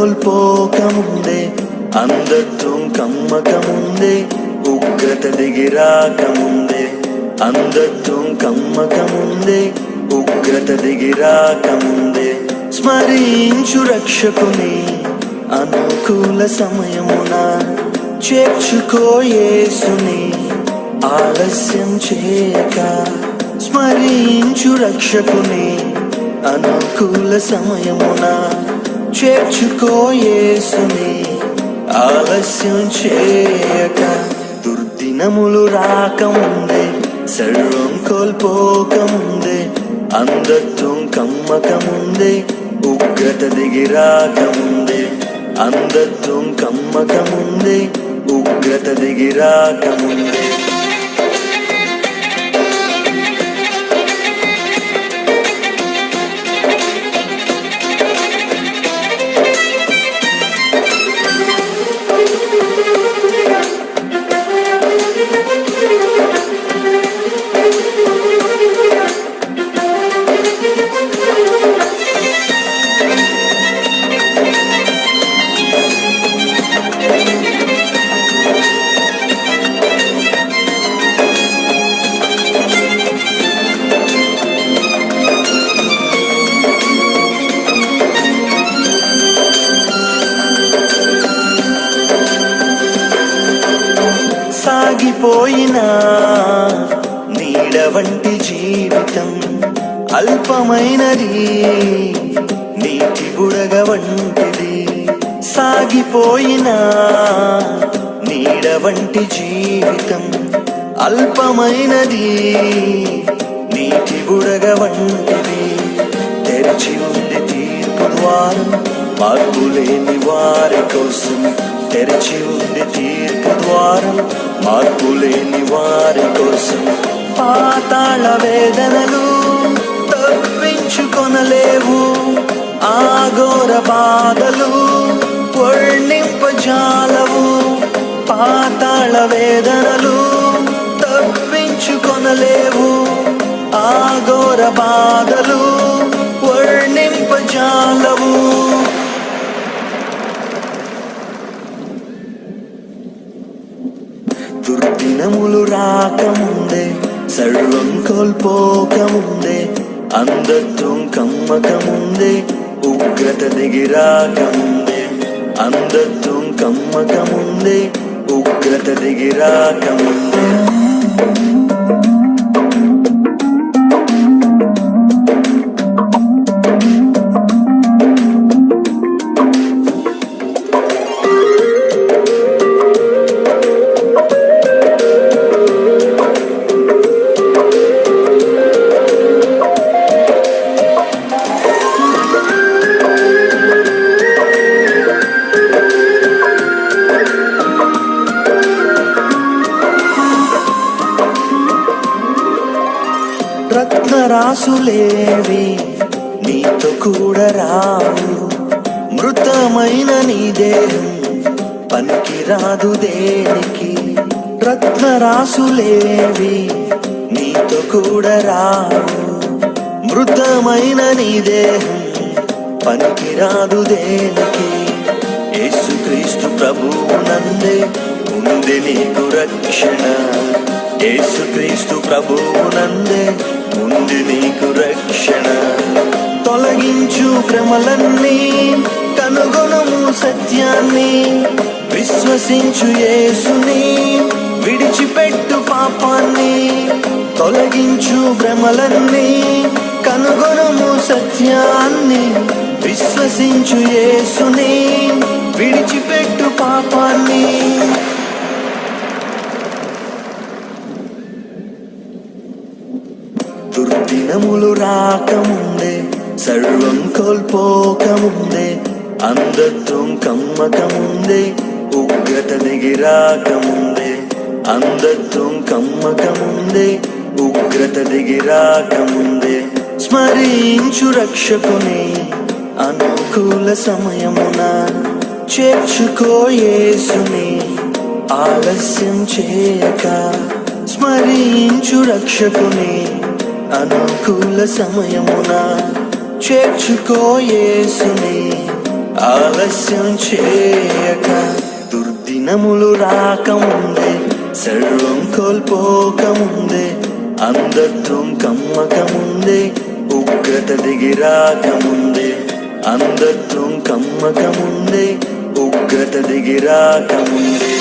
కోల్పోకముందే, అంధత్వం కమ్మకముందే, ఉగ్రత దిగిరాకముందే, అంధత్వం కమ్మకముందే, ఉగ్రత దిగిరాకముందే, స్మరించు రక్షకుని అనుకూల సమయమున, చేర్చుకో యేసుని ఆలస్యం చేయక. స్మరించు రక్షకుని అనుకూల సమయమున, చేర్చుకో యేసుని ఆలస్యం చేయక. దుర్దినములు రాకముందే, సర్వం కోల్పోకముందే, అంధత్వం కమ్మకముందే, ఉగ్రత దిగిరాకముందే, అంధత్వం కమ్మకముందే, ఉగ్రత దిగిరాకముందే. సాగిపోయినా నీడ వంటి జీవితం అల్పమైనది, నీటి బుడగ వంటిది. సాగిపోయినా నీడ వంటి జీవితం అల్పమైనది, నీటి బుడగ వంటిది. తెరిచి ఉంది తీర్పు ద్వారం మార్పులేని వారి కోసం, తెరిచి ఉంది తీర్పు ద్వారం మార్పులేని వారి కోసం. పాతాళ వేదనలు తప్పించుకొనలేవు, ఆఘోర బాధలు వర్ణింపజాలవు. పాతాళ వేదనలు తప్పించుకొనలేవు, ఆఘోర బాధలు వర్ణింపజాలవు. దుర్దినములు రాకముందే, సర్వం కోల్పోకముందే, అంధత్వం కమ్మకముందే, ఉగ్రత దిగిరాకముందే, అంధత్వం కమ్మకముందే, ఉగ్రత దిగిరాకముందే. రత్నరాసులేవి నీతో కూడా రావు, మృతమైన నీ దేహం పనికిరాదు దేనికి. రత్నరాసులేవి నీతో కూడా రావు, మృతమైన నీ దేహం పనికిరాదు దేనికి. యేసుక్రీస్తు ప్రభువునందే ఉంది నీకు రక్షణ, యేసుక్రీస్తు ప్రభువునందే ఉంది నీకు రక్షణ. తొలగించు భ్రమలన్నీ, కనుగొనుము సత్యాన్ని, విశ్వసించు యేసుని, విడిచిపెట్టు పాపాన్ని. తొలగించు భ్రమలన్నీ, కనుగొనుము సత్యాన్ని, విశ్వసించు యేసుని, విడిచిపెట్టు పాపాన్ని. దుర్దినములు రాకముందే, సర్వం కోల్పోకముందే, అంధత్వం కమ్మకముందే, ఉగ్రత దిగిరాకముందే, అంధత్వం కమ్మకముందే, ఉగ్రత దిగిరాకముందే. స్మరించు రక్షకుని అనుకూల సమయమున, చేర్చుకో యేసుని ఆలస్యం చేయక. స్మరించు రక్షకుని అనుకూల సమయమున, చేర్చుకో యేసుని ఆలస్యం చేయక దుర్దినములు రాకముందే సర్వం కోల్పోకముందే అంధత్వం కమ్మకముందే ఉగ్రత దిగి రాకముందే అంధత్వం కమ్మకముందే ఉగ్రత దిగి రాకముందే